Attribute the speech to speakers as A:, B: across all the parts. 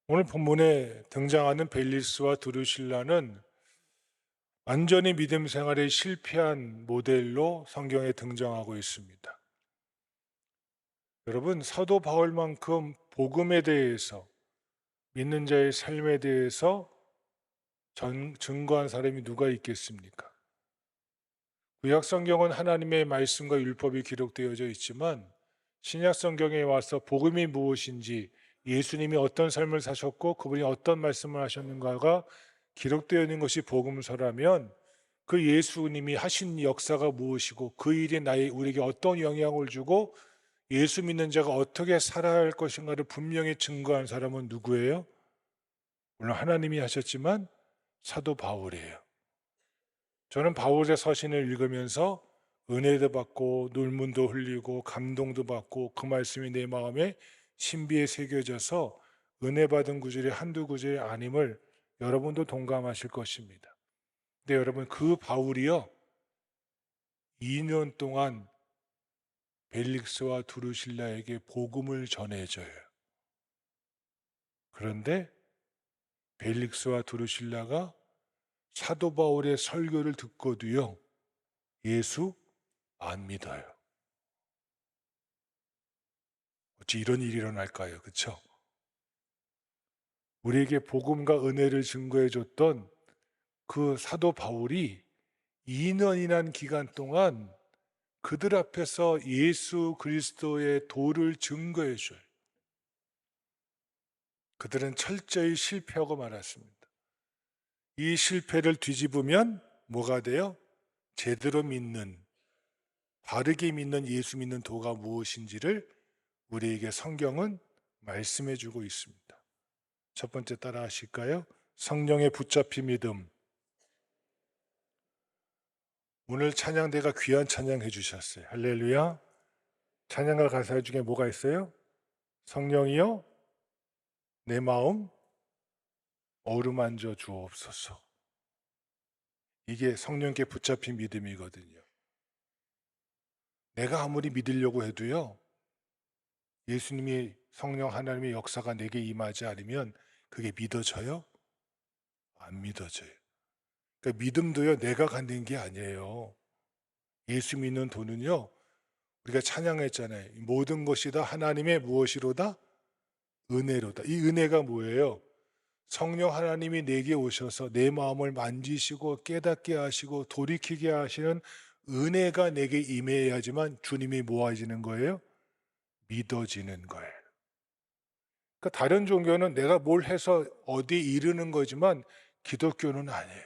A: 오늘 본문에 등장하는 벨리스와 드루실라는 완전히 믿음 생활에 실패한 모델로 성경에 등장하고 있습니다. 여러분, 사도 바울만큼 복음에 대해서, 믿는 자의 삶에 대해서 증거한 사람이 누가 있겠습니까? 구약 성경은 하나님의 말씀과 율법이 기록되어져 있지만 신약 성경에 와서 복음이 무엇인지, 예수님이 어떤 삶을 사셨고 그분이 어떤 말씀을 하셨는가가 기록되어 있는 것이 복음서라면, 그 예수님이 하신 역사가 무엇이고 그 일이 우리에게 어떤 영향을 주고 예수 믿는 자가 어떻게 살아야 할 것인가를 분명히 증거한 사람은 누구예요? 물론 하나님이 하셨지만 사도 바울이에요. 저는 바울의 서신을 읽으면서 은혜도 받고 놀문도 흘리고 감동도 받고 그 말씀이 내 마음에 신비에 새겨져서 은혜 받은 구절이 한두 구절이 아님을 여러분도 동감하실 것입니다. 근데 여러분, 그 바울이요, 2년 동안 벨릭스와 두루실라에게 복음을 전해줘요. 그런데 벨릭스와 두루실라가 사도 바울의 설교를 듣고도요, 예수 안 믿어요. 어찌 이런 일이 일어날까요? 그렇죠? 우리에게 복음과 은혜를 증거해 줬던 그 사도 바울이 2년이란 기간 동안 그들 앞에서 예수 그리스도의 도를 증거해 줘요. 그들은 철저히 실패하고 말았습니다. 이 실패를 뒤집으면 뭐가 돼요? 제대로 믿는, 바르게 믿는 예수 믿는 도가 무엇인지를 우리에게 성경은 말씀해 주고 있습니다. 첫 번째 따라 하실까요? 성령의 붙잡힌 믿음. 오늘 찬양대가 귀한 찬양 해주셨어요. 할렐루야. 찬양가 가사 중에 뭐가 있어요? 성령이여 내 마음 어루만져 주옵소서. 이게 성령께 붙잡힌 믿음이거든요. 내가 아무리 믿으려고 해도요, 예수님이 성령 하나님의 역사가 내게 임하지 않으면 그게 믿어져요? 안 믿어져요. 그러니까 믿음도요, 내가 갖는 게 아니에요. 예수 믿는 도는요, 우리가 찬양했잖아요. 모든 것이 다 하나님의 무엇이로다? 은혜로다. 이 은혜가 뭐예요? 성령 하나님이 내게 오셔서 내 마음을 만지시고 깨닫게 하시고 돌이키게 하시는 은혜가 내게 임해야지만 주님이 모아지는 거예요? 믿어지는 거예요. 그러니까 다른 종교는 내가 뭘 해서 어디에 이르는 거지만 기독교는 아니에요.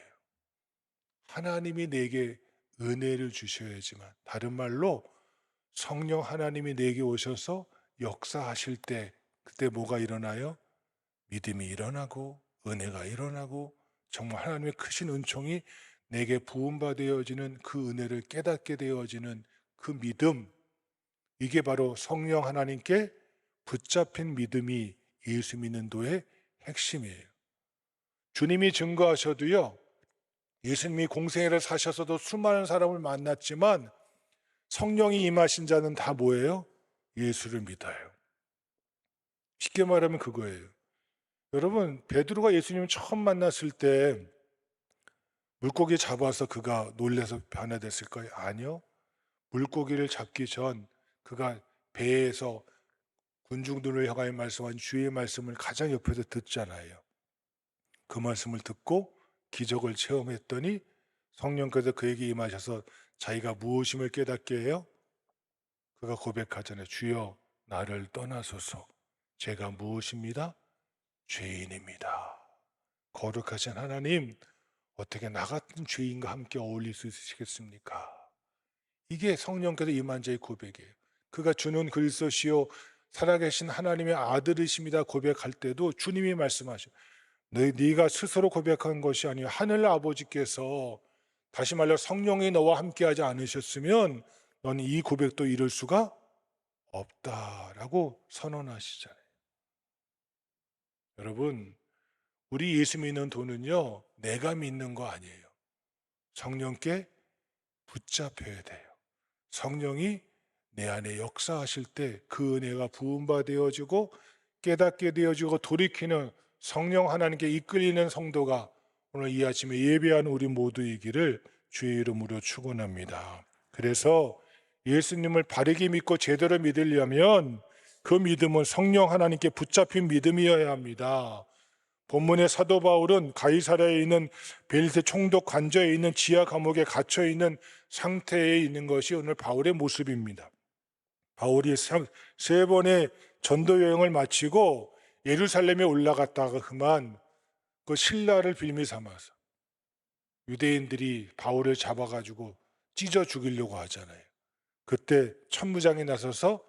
A: 하나님이 내게 은혜를 주셔야지만, 다른 말로 성령 하나님이 내게 오셔서 역사하실 때, 그때 뭐가 일어나요? 믿음이 일어나고 은혜가 일어나고 정말 하나님의 크신 은총이 내게 부음받아지는 그 은혜를 깨닫게 되어지는 그 믿음, 이게 바로 성령 하나님께 붙잡힌 믿음이 예수 믿는 도의 핵심이에요. 주님이 증거하셔도요, 예수님이 공생애를 사셔서도 수많은 사람을 만났지만 성령이 임하신 자는 다 뭐예요? 예수를 믿어요. 쉽게 말하면 그거예요. 여러분, 베드로가 예수님을 처음 만났을 때 물고기 잡아서 그가 놀라서 변화됐을까요? 아니요. 물고기를 잡기 전 그가 배에서 군중들을 향하여 말씀한 주의 말씀을 가장 옆에서 듣잖아요. 그 말씀을 듣고 기적을 체험했더니 성령께서 그에게 임하셔서 자기가 무엇임을 깨닫게 해요. 그가 고백하잖아요. 주여 나를 떠나소서. 제가 무엇입니다? 죄인입니다. 거룩하신 하나님, 어떻게 나 같은 죄인과 함께 어울릴 수 있으시겠습니까? 이게 성령께서 임한 자의 고백이에요. 그가 주는 그리스도시요 살아계신 하나님의 아들이십니다 고백할 때도 주님이 말씀하셔. 네가 스스로 고백한 것이 아니요 하늘 아버지께서, 다시 말려 성령이 너와 함께하지 않으셨으면 너는 이 고백도 이룰 수가 없다라고 선언하시잖아요. 여러분, 우리 예수 믿는 도는요, 내가 믿는 거 아니에요. 성령께 붙잡혀야 돼요. 성령이 내 안에 역사하실 때 그 은혜가 부음받아지고 깨닫게 되어지고 돌이키는 성령 하나님께 이끌리는 성도가 오늘 이 아침에 예배하는 우리 모두이기를 주의 이름으로 축원합니다. 그래서 예수님을 바르게 믿고 제대로 믿으려면 그 믿음은 성령 하나님께 붙잡힌 믿음이어야 합니다. 본문의 사도 바울은 가이사랴에 있는 벨리스 총독 관저에 있는 지하 감옥에 갇혀 있는 상태에 있는 것이 오늘 바울의 모습입니다. 바울이 세 번의 전도 여행을 마치고 예루살렘에 올라갔다가 그만 그 신라를 빌미 삼아서 유대인들이 바울을 잡아가지고 찢어 죽이려고 하잖아요. 그때 천부장이 나서서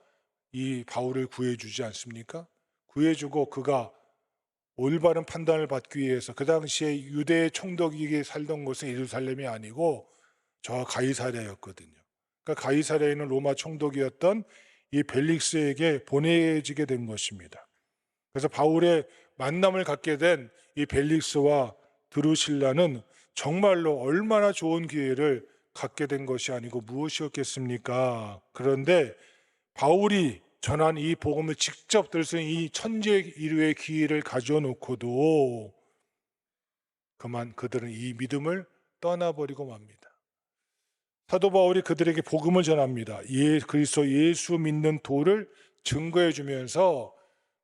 A: 이 바울을 구해주지 않습니까? 구해주고 그가 올바른 판단을 받기 위해서 그 당시에 유대의 총독이 살던 곳은 예루살렘이 아니고 저 가이사랴였거든요. 그러니까 가이사랴에 있는 로마 총독이었던 이 벨릭스에게 보내지게 된 것입니다. 그래서 바울의 만남을 갖게 된 이 벨릭스와 드루실라는 정말로 얼마나 좋은 기회를 갖게 된 것이 아니고 무엇이었겠습니까? 그런데 바울이 전한 이 복음을 직접 들을 수 있는 이 천재 일류의 기회를 가져어 놓고도 그만 그들은 이 믿음을 떠나버리고 맙니다. 사도 바울이 그들에게 복음을 전합니다. 그리스도 예수 믿는 도를 증거해 주면서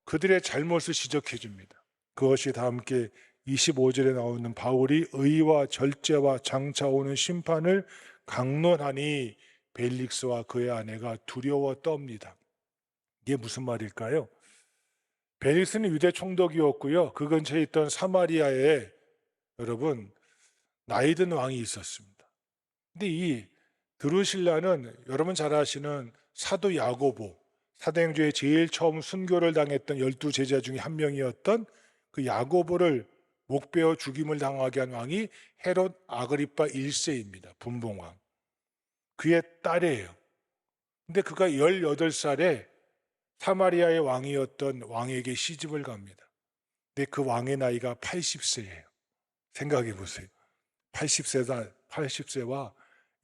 A: 그들의 잘못을 지적해 줍니다. 그것이 다 함께 25절에 나오는 바울이 의와 절제와 장차 오는 심판을 강론하니 벨릭스와 그의 아내가 두려워 떱니다. 이게 무슨 말일까요? 벨릭스는 유대 총독이었고요. 그 근처에 있던 사마리아에 여러분 나이든 왕이 있었습니다. 근데 이 드루실라는 여러분 잘 아시는 사도 야고보, 사도행전에 제일 처음 순교를 당했던 12제자 중에 한 명이었던 그 야고보를 목베어 죽임을 당하게 한 왕이 헤롯 아그리파 1세입니다. 분봉왕. 그의 딸이에요. 근데 그가 18살에 사마리아의 왕이었던 왕에게 시집을 갑니다. 근데 그 왕의 나이가 80세예요. 생각해 보세요. 80세와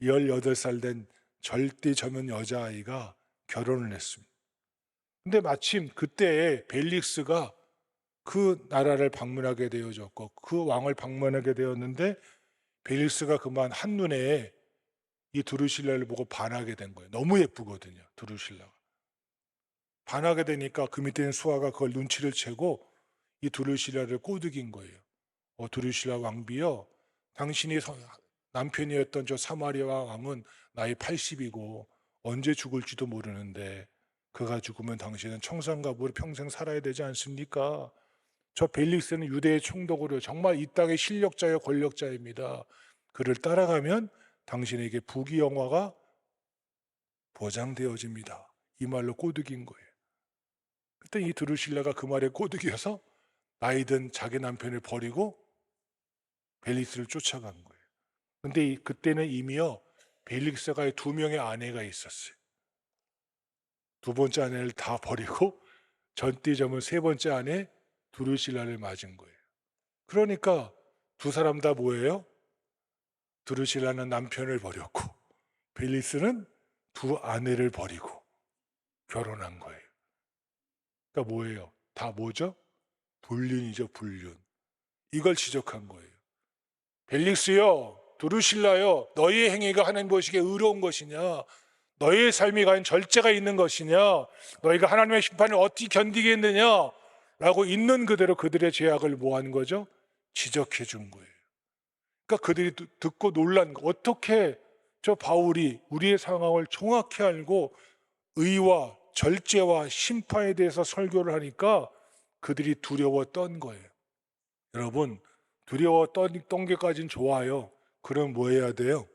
A: 18살 된 절대 젊은 여자아이가 결혼을 했습니다. 근데 마침 그때에 벨릭스가 그 나라를 방문하게 되어졌고 그 왕을 방문하게 되었는데 벨릭스가 그만 한눈에 이 드루실라를 보고 반하게 된 거예요. 너무 예쁘거든요, 드루실라가. 반하게 되니까 그 밑에 있는 수하가 그걸 눈치를 채고 이 드루실라를 꼬드긴 거예요. 드루실라 왕비여, 당신이 남편이었던 저 사마리아 왕은 나이 80이고 언제 죽을지도 모르는데 그가 죽으면 당신은 청산가부로 평생 살아야 되지 않습니까? 저 벨릭스는 유대의 총독으로 정말 이 땅의 실력자여 권력자입니다. 그를 따라가면 당신에게 부귀영화가 보장되어집니다. 이 말로 꼬드긴 거예요. 그때 이 드루실라가 그 말에 꼬드겨서 나이든 자기 남편을 버리고 벨릭스를 쫓아간 거예요. 근데 그때는 이미요 벨릭스가 2명의 아내가 있었어요. 두 번째 아내를 다 버리고 전띠점은 세 번째 아내 드루실라를 맞은 거예요. 그러니까 두 사람 다 뭐예요? 드루실라는 남편을 버렸고 벨릭스는 두 아내를 버리고 결혼한 거예요. 그러니까 뭐예요? 다 뭐죠? 불륜이죠, 불륜. 이걸 지적한 거예요. 벨릭스요, 드루실라요, 너희의 행위가 하나님 보시기에 의로운 것이냐? 너희의 삶이 과연 절제가 있는 것이냐? 너희가 하나님의 심판을 어떻게 견디겠느냐? 라고 있는 그대로 그들의 죄악을 뭐 한 거죠? 지적해 준 거예요. 그러니까 그들이 듣고 놀란 거. 어떻게 저 바울이 우리의 상황을 정확히 알고 의와 절제와 심판에 대해서 설교를 하니까 그들이 두려워 떤 거예요. 여러분, 두려워 떤 게까지는 좋아요. 그럼 뭐 해야 돼요?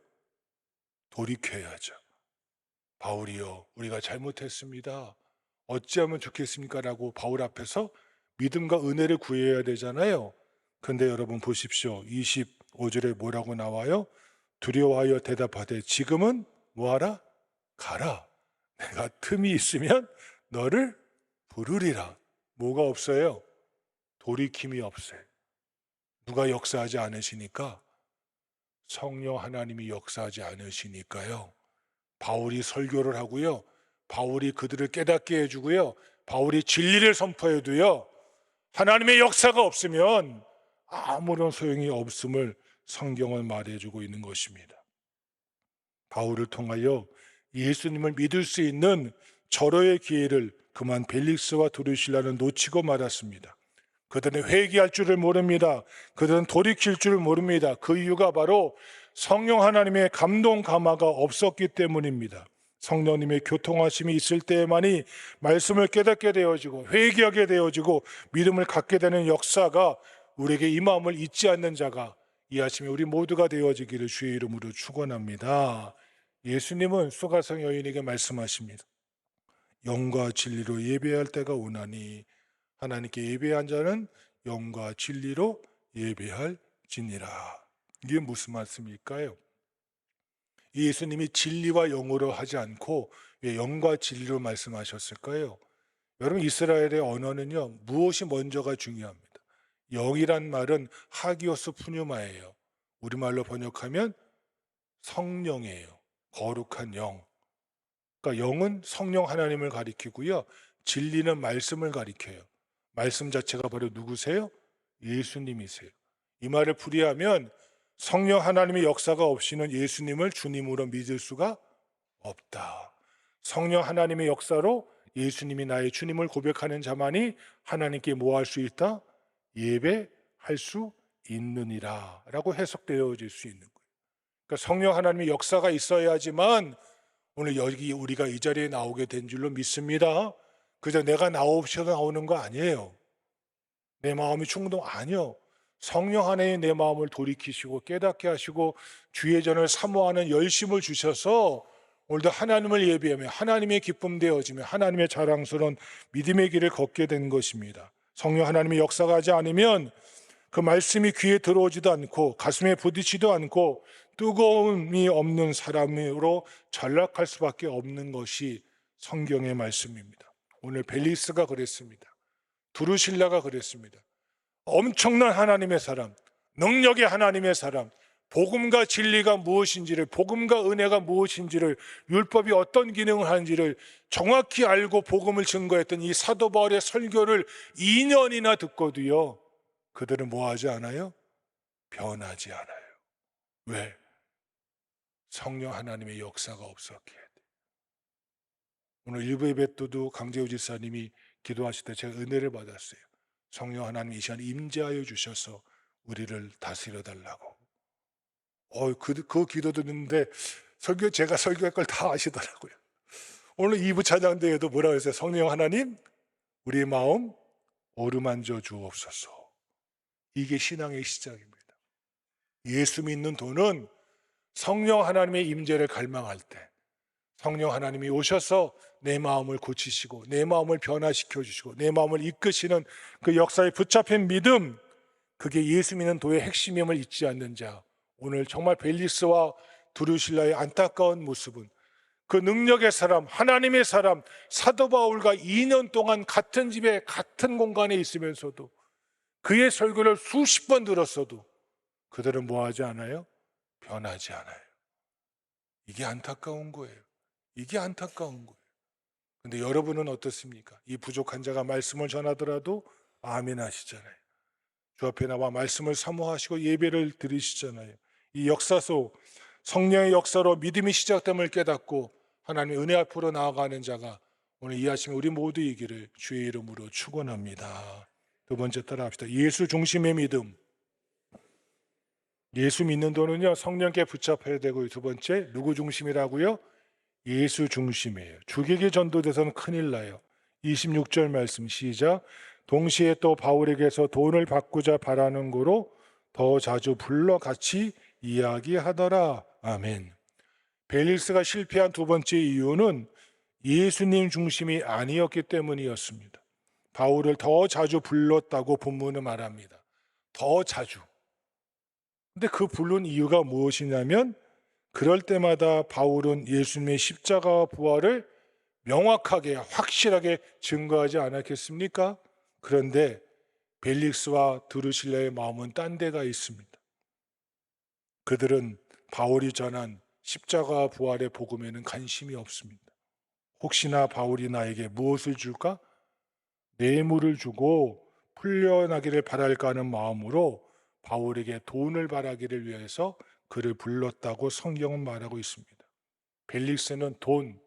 A: 돌이켜야죠. 바울이요, 우리가 잘못했습니다. 어찌하면 좋겠습니까? 라고 바울 앞에서 믿음과 은혜를 구해야 되잖아요. 근데 여러분 보십시오. 25절에 뭐라고 나와요? 두려워하여 대답하되 지금은 뭐하라? 가라. 내가 틈이 있으면 너를 부르리라. 뭐가 없어요? 돌이킴이 없어요. 누가 역사하지 않으시니까? 성령 하나님이 역사하지 않으시니까요. 바울이 설교를 하고요. 바울이 그들을 깨닫게 해주고요. 바울이 진리를 선포해도요. 하나님의 역사가 없으면 아무런 소용이 없음을 성경은 말해주고 있는 것입니다. 바울을 통하여 예수님을 믿을 수 있는 절호의 기회를 그만 벨릭스와 드루실라는 놓치고 말았습니다. 그들은 회개할 줄을 모릅니다. 그들은 돌이킬 줄을 모릅니다. 그 이유가 바로 성령 하나님의 감동 감화가 없었기 때문입니다. 성령님의 교통하심이 있을 때에만이 말씀을 깨닫게 되어지고 회개하게 되어지고 믿음을 갖게 되는 역사가 우리에게 이 마음을 잊지 않는 자가 이 아침에 우리 모두가 되어지기를 주의 이름으로 축원합니다. 예수님은 수가성 여인에게 말씀하십니다. 영과 진리로 예배할 때가 오나니 하나님께 예배한 자는 영과 진리로 예배할지니라. 이게 무슨 말씀일까요? 예수님이 진리와 영으로 하지 않고 왜 영과 진리로 말씀하셨을까요? 여러분, 이스라엘의 언어는요, 무엇이 먼저가 중요합니다. 영이란 말은 하기오스 푸뉴마예요. 우리말로 번역하면 성령이에요. 거룩한 영. 그러니까 영은 성령 하나님을 가리키고요, 진리는 말씀을 가리켜요. 말씀 자체가 바로 누구세요? 예수님이세요. 이 말을 풀이하면 성령 하나님의 역사가 없이는 예수님을 주님으로 믿을 수가 없다. 성령 하나님의 역사로 예수님이 나의 주님을 고백하는 자만이 하나님께 뭐 할 수 있다? 예배할 수 있느니라 라고 해석되어질 수 있는 거예요. 그러니까 성령 하나님의 역사가 있어야지만 오늘 여기 우리가 이 자리에 나오게 된 줄로 믿습니다. 그저 내가 나오셔서 나오는 거 아니에요. 내 마음이 충동 아니요. 성령 하나님 내 마음을 돌이키시고 깨닫게 하시고 주의 전을 사모하는 열심을 주셔서 오늘도 하나님을 예배하며 하나님의 기쁨 되어지며 하나님의 자랑스러운 믿음의 길을 걷게 된 것입니다. 성령 하나님의 역사가 하지 않으면 그 말씀이 귀에 들어오지도 않고 가슴에 부딪히지도 않고 뜨거움이 없는 사람으로 전락할 수밖에 없는 것이 성경의 말씀입니다. 오늘 벨리스가 그랬습니다. 두루실라가 그랬습니다. 엄청난 하나님의 사람, 능력의 하나님의 사람, 복음과 진리가 무엇인지를, 복음과 은혜가 무엇인지를, 율법이 어떤 기능을 하는지를 정확히 알고 복음을 증거했던 이 사도 바울의 설교를 2년이나 듣고도요, 그들은 뭐 하지 않아요? 변하지 않아요. 왜? 성령 하나님의 역사가 없었기에. 오늘 일부 예배 때도 강재우 지사님이 기도하실 때 제가 은혜를 받았어요. 성령 하나님 이 시간 임재하여 주셔서 우리를 다스려 달라고. 그 기도 듣는데 제가 설교할 걸 다 아시더라고요. 오늘 2부 찬양대회도 뭐라고 했어요? 성령 하나님 우리의 마음 어루만져 주옵소서. 이게 신앙의 시작입니다. 예수 믿는 도는 성령 하나님의 임재를 갈망할 때 성령 하나님이 오셔서 내 마음을 고치시고 내 마음을 변화시켜 주시고 내 마음을 이끄시는 그 역사에 붙잡힌 믿음, 그게 예수 믿는 도의 핵심임을 잊지 않는 자. 오늘 정말 벨리스와 두루실라의 안타까운 모습은 그 능력의 사람, 하나님의 사람 사도 바울과 2년 동안 같은 집에 같은 공간에 있으면서도 그의 설교를 수십 번 들었어도 그들은 뭐하지 않아요? 변하지 않아요. 이게 안타까운 거예요. 이게 안타까운 거예요. 근데 여러분은 어떻습니까? 이 부족한 자가 말씀을 전하더라도 아멘 하시잖아요. 주 앞에 나와 말씀을 사모하시고 예배를 드리시잖아요. 이 역사 속 성령의 역사로 믿음이 시작됨을 깨닫고 하나님의 은혜 앞으로 나아가는 자가 오늘 이 아침에 우리 모두이기를 주의 이름으로 축원합니다. 두 번째 따라합시다. 예수 중심의 믿음. 예수 믿는 도는요, 성령께 붙잡혀야 되고요. 두 번째, 누구 중심이라고요? 예수 중심이에요. 주객이 전도돼서는 큰일 나요. 26절 말씀 시작. 동시에 또 바울에게서 돈을 받고자 바라는 거로 더 자주 불러 같이 이야기하더라. 아멘. 벨리스가 실패한 두 번째 이유는 예수님 중심이 아니었기 때문이었습니다. 바울을 더 자주 불렀다고 본문은 말합니다. 더 자주. 근데 그 부른 이유가 무엇이냐면 그럴 때마다 바울은 예수님의 십자가와 부활을 명확하게 확실하게 증거하지 않았겠습니까? 그런데 벨릭스와 드루실라의 마음은 딴 데가 있습니다. 그들은 바울이 전한 십자가와 부활의 복음에는 관심이 없습니다. 혹시나 바울이 나에게 무엇을 줄까? 뇌물을 주고 풀려나기를 바랄까 하는 마음으로 바울에게 돈을 바라기를 위해서 그를 불렀다고 성경은 말하고 있습니다. 벨릭스는 돈,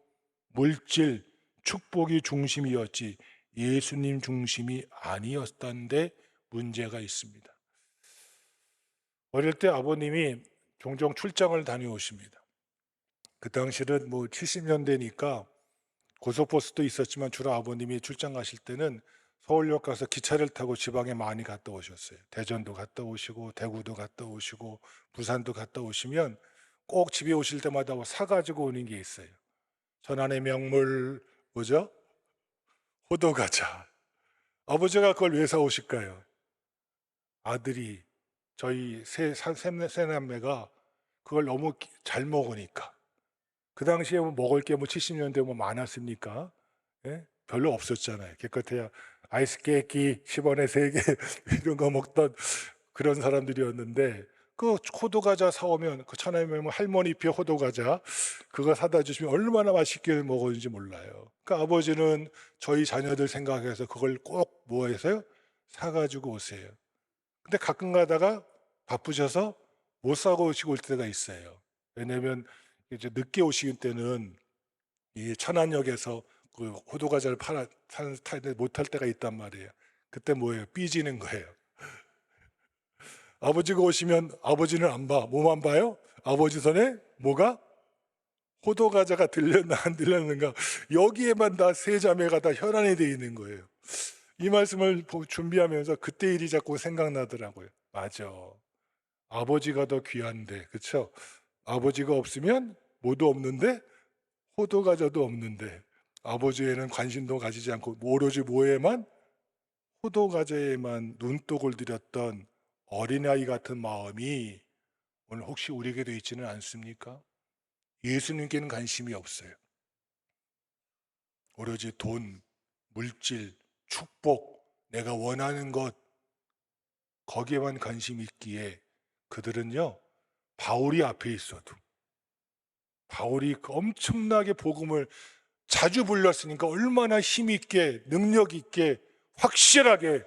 A: 물질, 축복이 중심이었지 예수님 중심이 아니었다는데 문제가 있습니다. 어릴 때 아버님이 종종 출장을 다녀오십니다. 그 당시는 뭐 70년대니까 고속버스도 있었지만 주로 아버님이 출장 가실 때는 서울역 가서 기차를 타고 지방에 많이 갔다 오셨어요. 대전도 갔다 오시고 대구도 갔다 오시고 부산도 갔다 오시면 꼭 집에 오실 때마다 뭐 사가지고 오는 게 있어요. 천안의 명물 뭐죠? 호두과자. 아버지가 그걸 왜 사오실까요? 아들이 저희 세 남매가 그걸 너무 잘 먹으니까. 그 당시에 뭐 먹을 게 뭐 70년대 뭐 많았습니까? 예? 별로 없었잖아요. 기껏해야 아이스 케이크 10원에 3개 이런 거 먹던 그런 사람들이었는데 그 호두과자 사오면 그 천하면 할머니표 호두과자 그거 사다 주시면 얼마나 맛있게 먹었는지 몰라요. 그러니까 아버지는 저희 자녀들 생각해서 그걸 꼭 뭐 해서요? 사가지고 오세요. 근데 가끔 가다가 바쁘셔서 못 사고 오시고 올 때가 있어요. 왜냐면 이제 늦게 오시는 때는 이 천안역에서 그 호두과자를 타는데 못 탈 때가 있단 말이에요. 그때 뭐예요? 삐지는 거예요. 아버지가 오시면 아버지는 안 봐. 뭐만 봐요? 아버지 손에 뭐가? 호두과자가 들렸나 안 들렸는가. 여기에만 다 세 자매가 다 혈안이 돼 있는 거예요. 이 말씀을 준비하면서 그때 일이 자꾸 생각나더라고요. 맞아. 아버지가 더 귀한데, 그렇죠? 아버지가 없으면 뭐도 없는데 호두과자도 없는데 아버지에는 관심도 가지지 않고 오로지 뭐에만 호두과자에만 눈독을 들였던 어린아이 같은 마음이 오늘 혹시 우리에게도 있지는 않습니까? 예수님께는 관심이 없어요. 오로지 돈, 물질, 축복, 내가 원하는 것 거기에만 관심이 있기에 그들은요 바울이 앞에 있어도 바울이 그 엄청나게 복음을 자주 불렀으니까 얼마나 힘있게 능력있게 확실하게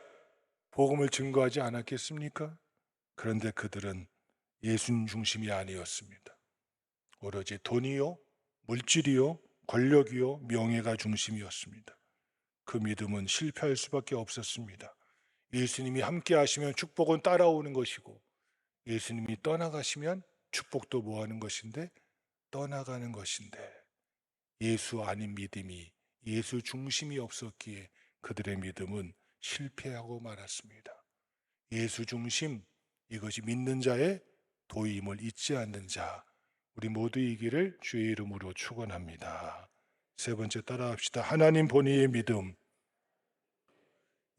A: 복음을 증거하지 않았겠습니까? 그런데 그들은 예수님 중심이 아니었습니다. 오로지 돈이요, 물질이요, 권력이요, 명예가 중심이었습니다. 그 믿음은 실패할 수밖에 없었습니다. 예수님이 함께 하시면 축복은 따라오는 것이고 예수님이 떠나가시면 축복도 뭐 하는 것인데 떠나가는 것인데 예수 아닌 믿음이 예수 중심이 없었기에 그들의 믿음은 실패하고 말았습니다. 예수 중심 이것이 믿는 자의 도임을 잊지 않는 자 우리 모두이기를 주의 이름으로 축원합니다. 세 번째 따라합시다. 하나님 본위의 믿음.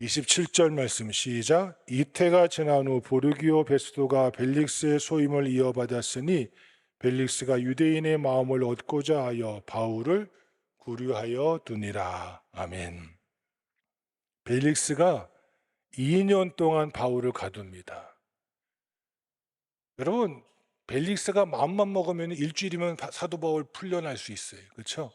A: 27절 말씀 시작. 이태가 지난 후 보르기오 베스도가 벨릭스의 소임을 이어받았으니 벨릭스가 유대인의 마음을 얻고자 하여 바울을 구류하여 두니라. 아멘. 벨릭스가 2년 동안 바울을 가둡니다. 여러분 벨릭스가 마음만 먹으면 일주일이면 사도 바울 풀려날 수 있어요. 그렇죠?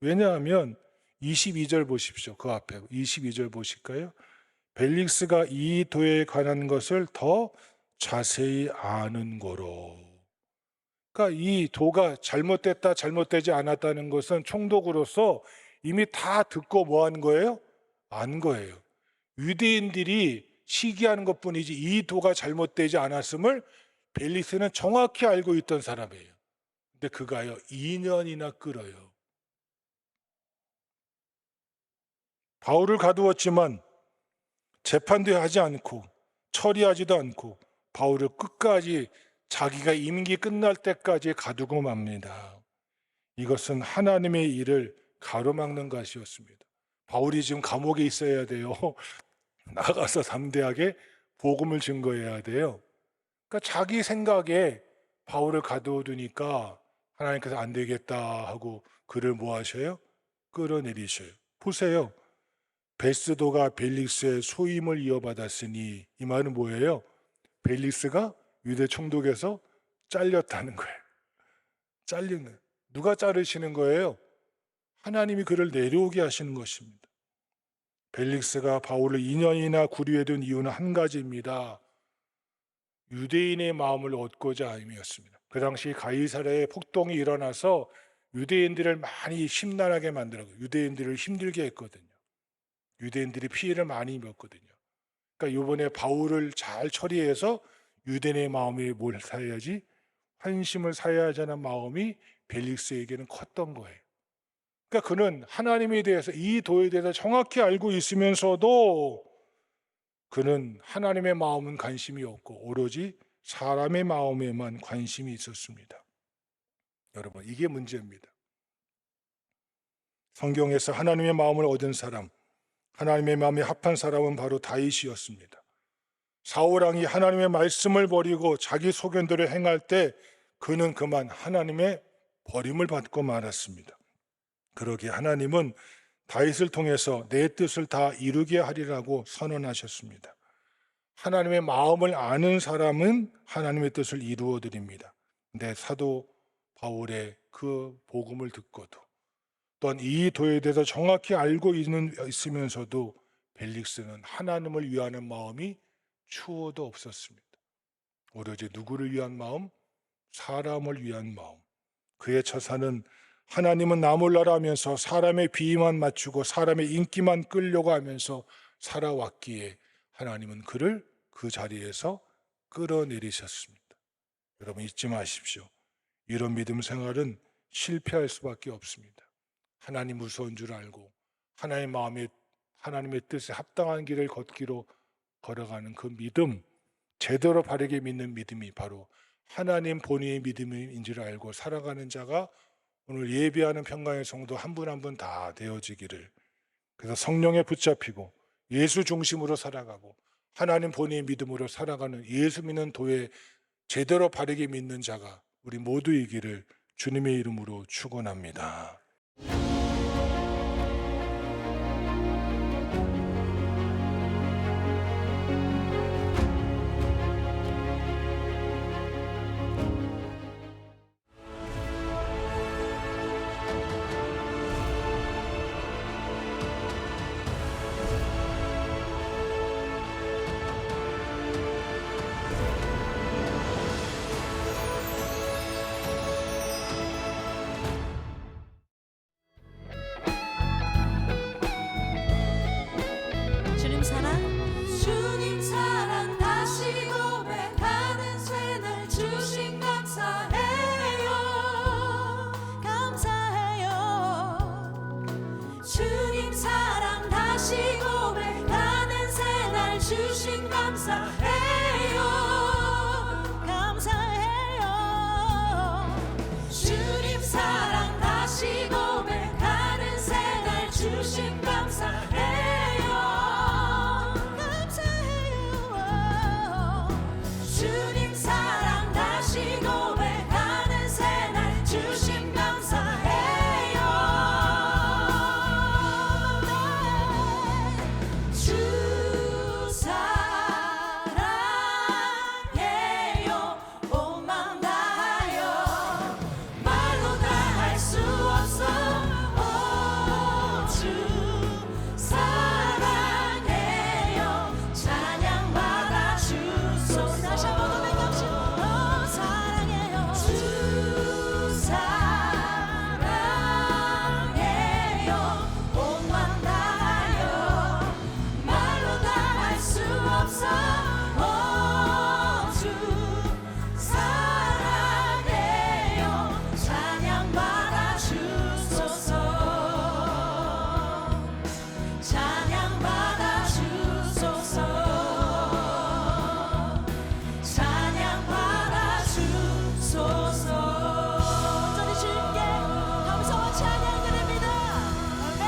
A: 왜냐하면 22절 보십시오. 그 앞에 22절 보실까요? 벨릭스가 이 도에 관한 것을 더 자세히 아는 거로. 그러니까 이 도가 잘못됐다 잘못되지 않았다는 것은 총독으로서 이미 다 듣고 뭐 한 거예요? 안 거예요. 유대인들이 시기하는 것뿐이지 이 도가 잘못되지 않았음을 벨릭스는 정확히 알고 있던 사람이에요. 근데 그가요 2년이나 끌어요. 바울을 가두었지만 재판도 하지 않고 처리하지도 않고 바울을 끝까지 자기가 임기 끝날 때까지 가두고 맙니다. 이것은 하나님의 일을 가로막는 것이었습니다. 바울이 지금 감옥에 있어야 돼요. 나가서 담대하게 복음을 증거해야 돼요. 그러니까 자기 생각에 바울을 가두어두니까 하나님께서 안 되겠다 하고 그를 뭐 하셔요? 끌어내리셔요. 보세요. 베스도가 벨릭스의 소임을 이어받았으니 이 말은 뭐예요? 벨릭스가 유대 총독에서 잘렸다는 거예요. 잘리는 누가 자르시는 거예요? 하나님이 그를 내려오게 하시는 것입니다. 벨릭스가 바울을 2년이나 구류해 둔 이유는 한 가지입니다. 유대인의 마음을 얻고자 함이었습니다. 그 당시 가이사랴에 폭동이 일어나서 유대인들을 많이 심란하게 만들고 유대인들을 힘들게 했거든요. 유대인들이 피해를 많이 입었거든요. 그러니까 이번에 바울을 잘 처리해서 유대인의 마음이 뭘 사야지? 환심을 사야 하자는 마음이 벨릭스에게는 컸던 거예요. 그러니까 그는 하나님에 대해서 이 도에 대해서 정확히 알고 있으면서도 그는 하나님의 마음은 관심이 없고 오로지 사람의 마음에만 관심이 있었습니다. 여러분, 이게 문제입니다. 성경에서 하나님의 마음을 얻은 사람, 하나님의 마음에 합한 사람은 바로 다윗이었습니다. 사울 왕이 하나님의 말씀을 버리고 자기 소견대로 행할 때 그는 그만 하나님의 버림을 받고 말았습니다. 그러기에 하나님은 다윗을 통해서 내 뜻을 다 이루게 하리라고 선언하셨습니다. 하나님의 마음을 아는 사람은 하나님의 뜻을 이루어 드립니다. 근데 사도 바울의 그 복음을 듣고도 또한 이 도에 대해서 정확히 알고 있으면서도 벨릭스는 하나님을 위하는 마음이 추호도 없었습니다. 오로지 누구를 위한 마음? 사람을 위한 마음. 그의 처사는 하나님은 나 몰라라 하면서 사람의 비위만 맞추고 사람의 인기만 끌려고 하면서 살아왔기에 하나님은 그를 그 자리에서 끌어내리셨습니다. 여러분, 잊지 마십시오. 이런 믿음 생활은 실패할 수밖에 없습니다. 하나님 무서운 줄 알고 하나님의 뜻에 합당한 길을 걷기로 걸어가는 그 믿음, 제대로 바르게 믿는 믿음이 바로 하나님 본위의 믿음인 줄 알고 살아가는 자가 오늘 예배하는 평강의 성도 한 분 한 분 다 되어지기를, 그래서 성령에 붙잡히고 예수 중심으로 살아가고 하나님 본위의 믿음으로 살아가는 예수 믿는 도에 제대로 바르게 믿는 자가 우리 모두이기를 주님의 이름으로 축원합니다.
B: 주님 사랑 다시 고백하는 새날 주신 감사해요. 주님 사랑 다시 고백하는 새날 주신 감사해요. 주님 사랑 다시 고백하는 새날 주신 감사해요. 주님 사랑 다시 고백하는 새날 주신 감사해요. 주 사랑해요. 온 마음 다하여 말로 다 할 수 없어. 주 사랑해요. 찬양 받아 주소서. 다시 한번 고백합시다. 사랑해요. 주 사랑해요. 온 마음 다하여 말로 다 할 수 없어. 주 사랑해요. 찬양 받아 주소서. 찬양 받아 주소서. 찬양 받아 주소서. 온전히 주님께 감사와 찬양 드립니다. 아멘.